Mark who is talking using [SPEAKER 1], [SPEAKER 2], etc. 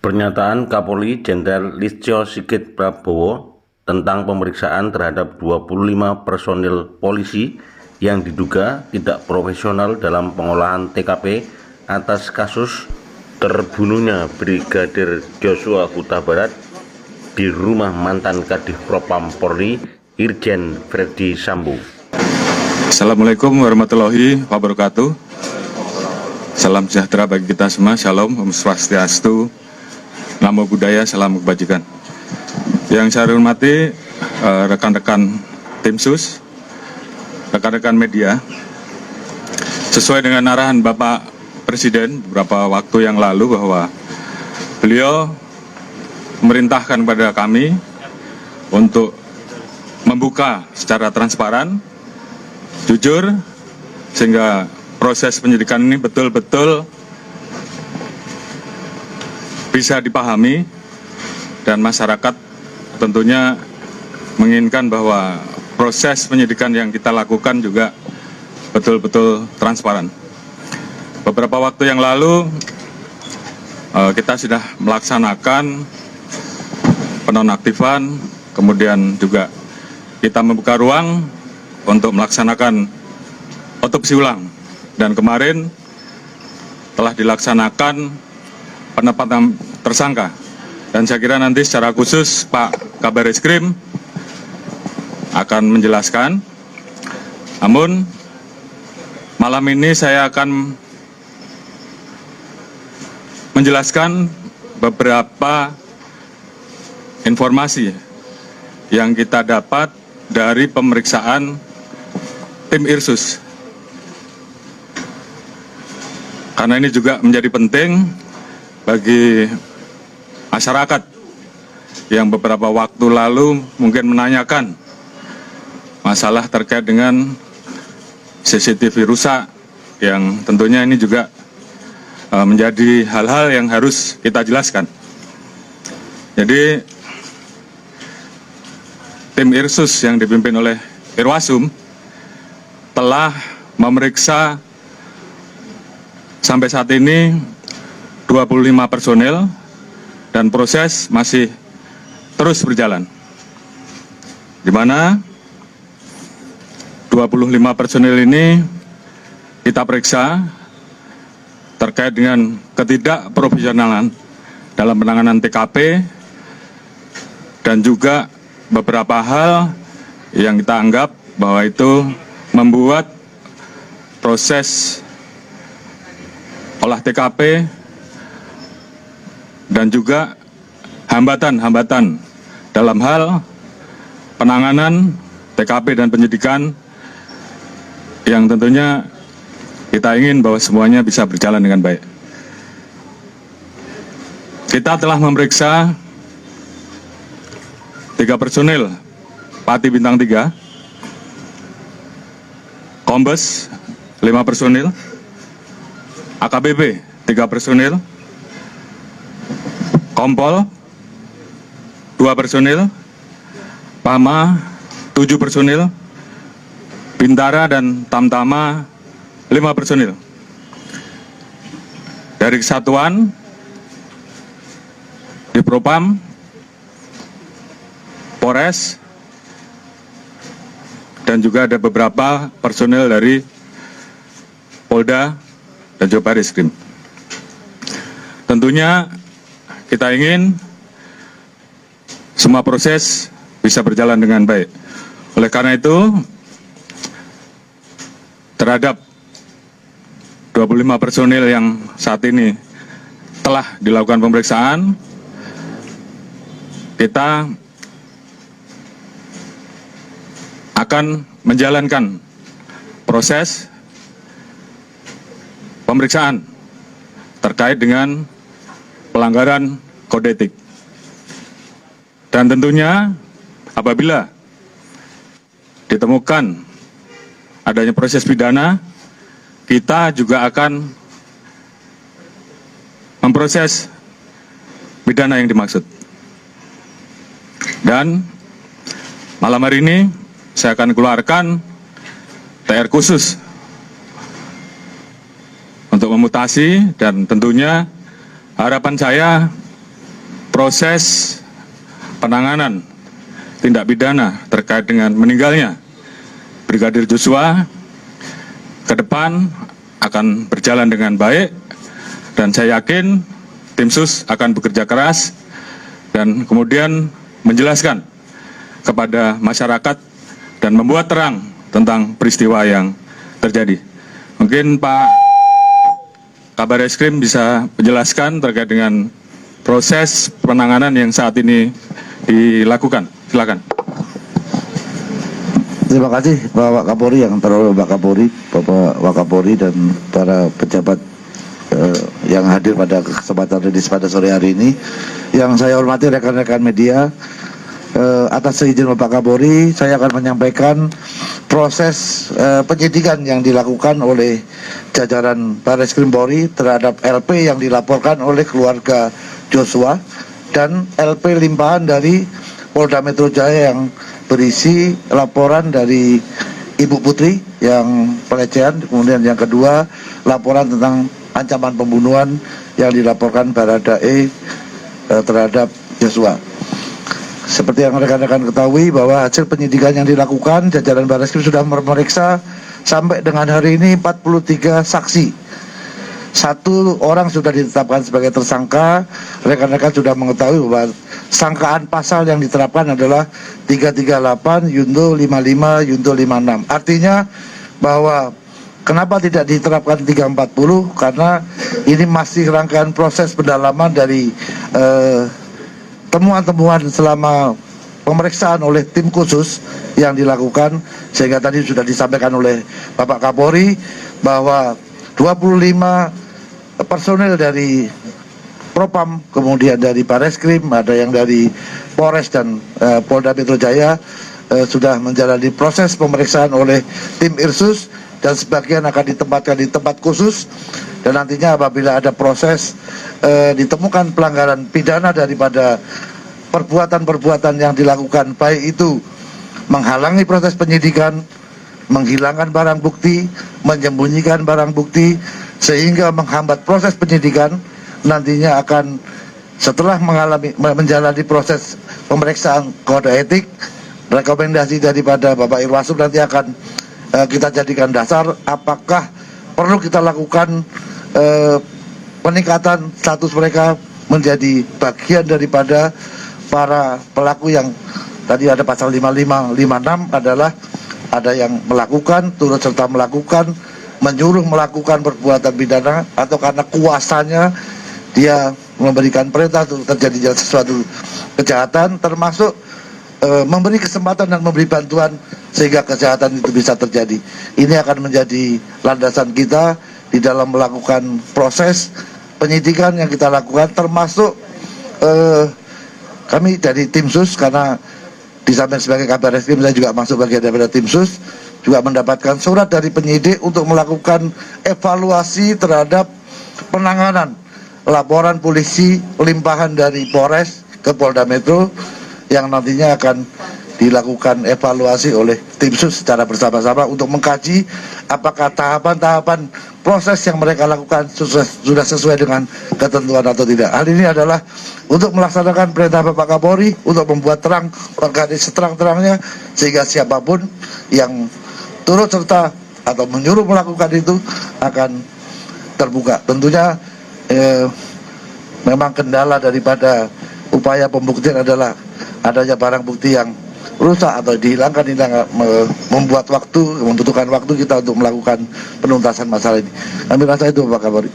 [SPEAKER 1] Pernyataan Kapolri Jenderal Listio Sigit Prabowo tentang pemeriksaan terhadap 25 personil polisi yang diduga tidak profesional dalam pengolahan TKP atas kasus terbunuhnya Brigadir Joshua Huta Barat di rumah mantan Kadif Propam Polri Irjen Verdi Sambo.
[SPEAKER 2] Assalamualaikum warahmatullahi wabarakatuh. Salam sejahtera bagi kita semua. Shalom, Om Swastiastu, Namo Buddhaya, salam kebajikan. Yang saya hormati rekan-rekan tim sus, rekan-rekan media, sesuai dengan arahan Bapak Presiden beberapa waktu yang lalu bahwa beliau memerintahkan kepada kami untuk membuka secara transparan, jujur, sehingga proses penyidikan ini betul-betul bisa dipahami dan masyarakat tentunya menginginkan bahwa proses penyidikan yang kita lakukan juga betul-betul transparan. Beberapa waktu yang lalu kita sudah melaksanakan penonaktifan, kemudian juga kita membuka ruang untuk melaksanakan otopsi ulang, dan kemarin telah dilaksanakan penetapan tersangka, dan saya kira nanti secara khusus Pak Kabar Eskrim akan menjelaskan. Namun malam ini saya akan menjelaskan beberapa informasi yang kita dapat dari pemeriksaan tim Irsus, karena ini juga menjadi penting bagi masyarakat yang beberapa waktu lalu mungkin menanyakan masalah terkait dengan CCTV rusak, yang tentunya ini juga menjadi hal-hal yang harus kita jelaskan. Jadi tim Irsus yang dipimpin oleh Irwasum telah memeriksa sampai saat ini 25 personil, dan proses masih terus berjalan, di mana 25 personil ini kita periksa terkait dengan ketidakprofesionalan dalam penanganan TKP, dan juga beberapa hal yang kita anggap bahwa itu membuat proses olah TKP dan juga hambatan-hambatan dalam hal penanganan TKP dan penyidikan, yang tentunya kita ingin bahwa semuanya bisa berjalan dengan baik. Kita telah memeriksa 3 personil Pati Bintang 3, Kombes 5 personil, AKBP 3 personil, Kompol 2 personil, Pama 7 personil, Bintara dan Tamtama 5 personil. Dari kesatuan di Propam, Polres, dan juga ada beberapa personil dari Polda dan juga Bareskrim. Tentunya kita ingin semua proses bisa berjalan dengan baik. Oleh karena itu, terhadap 25 personil yang saat ini telah dilakukan pemeriksaan, kita akan menjalankan proses pemeriksaan terkait dengan pelanggaran kode etik. Dan tentunya apabila ditemukan adanya proses pidana, kita juga akan memproses pidana yang dimaksud. Dan malam hari ini saya akan keluarkan TR khusus untuk memutasi, dan tentunya harapan saya proses penanganan tindak pidana terkait dengan meninggalnya Brigadir Joshua ke depan akan berjalan dengan baik, dan saya yakin tim sus akan bekerja keras dan kemudian menjelaskan kepada masyarakat dan membuat terang tentang peristiwa yang terjadi. Mungkin Pak Kabar Eskrim bisa menjelaskan terkait dengan proses penanganan yang saat ini dilakukan. Silakan.
[SPEAKER 3] Terima kasih Bapak Kapolri, yang terhormat Bapak Kapolri, Bapak Wakapolri, dan para pejabat yang hadir pada kesempatan rilis pada sore hari ini. Yang saya hormati rekan-rekan media, atas izin Bapak Kapolri, saya akan menyampaikan proses penyidikan yang dilakukan oleh jajaran Barreskrim Polri terhadap LP yang dilaporkan oleh keluarga Joshua dan LP limpahan dari Polda Metro Jaya yang berisi laporan dari Ibu Putri yang pelecehan, kemudian yang kedua laporan tentang ancaman pembunuhan yang dilaporkan Baradae terhadap Joshua. Seperti yang rekan-rekan ketahui bahwa hasil penyidikan yang dilakukan, jajaran Barreskrim sudah memeriksa sampai dengan hari ini 43 saksi. 1 orang sudah ditetapkan sebagai tersangka. Rekan-rekan sudah mengetahui bahwa sangkaan pasal yang diterapkan adalah 338, Yunto 55, Yunto 56. Artinya bahwa kenapa tidak diterapkan 340? Karena ini masih rangkaian proses pendalaman dari temuan-temuan selama pemeriksaan oleh tim khusus yang dilakukan, sehingga tadi sudah disampaikan oleh Bapak Kapolri bahwa 25 personel dari Propam, kemudian dari Barreskrim, ada yang dari Polres dan Polda Metro Jaya sudah menjalani proses pemeriksaan oleh tim Irsus, dan sebagian akan ditempatkan di tempat khusus, dan nantinya apabila ada proses ditemukan pelanggaran pidana daripada perbuatan-perbuatan yang dilakukan, baik itu menghalangi proses penyidikan, menghilangkan barang bukti, menyembunyikan barang bukti, sehingga menghambat proses penyidikan, nantinya akan setelah menjalani proses pemeriksaan kode etik, rekomendasi daripada Bapak Irwasum nanti akan kita jadikan dasar apakah perlu kita lakukan peningkatan status mereka menjadi bagian daripada para pelaku yang tadi ada pasal 55, 56 adalah ada yang melakukan, turut serta melakukan, menyuruh melakukan perbuatan pidana, atau karena kuasanya dia memberikan perintah untuk terjadinya sesuatu kejahatan, termasuk memberi kesempatan dan memberi bantuan sehingga kejahatan itu bisa terjadi. Ini akan menjadi landasan kita di dalam melakukan proses penyidikan yang kita lakukan, termasuk kami dari tim sus, karena di samping sebagai Kabar Eskrim saya juga masuk bagian daripada tim sus, juga mendapatkan surat dari penyidik untuk melakukan evaluasi terhadap penanganan laporan polisi limpahan dari Polres ke Polda Metro, yang nantinya akan dilakukan evaluasi oleh tim sus secara bersama-sama untuk mengkaji apakah tahapan-tahapan proses yang mereka lakukan sudah sesuai dengan ketentuan atau tidak. Hal ini adalah untuk melaksanakan perintah Bapak Kapolri untuk membuat terang perkara seterang-terangnya, sehingga siapapun yang turut serta atau menyuruh melakukan itu akan terbuka. Tentunya memang kendala daripada upaya pembuktian adalah adanya barang bukti yang rusak atau dihilangkan, membuat waktu, membutuhkan waktu kita untuk melakukan penuntasan masalah ini. Kami rasa itu Bapak Kapolri.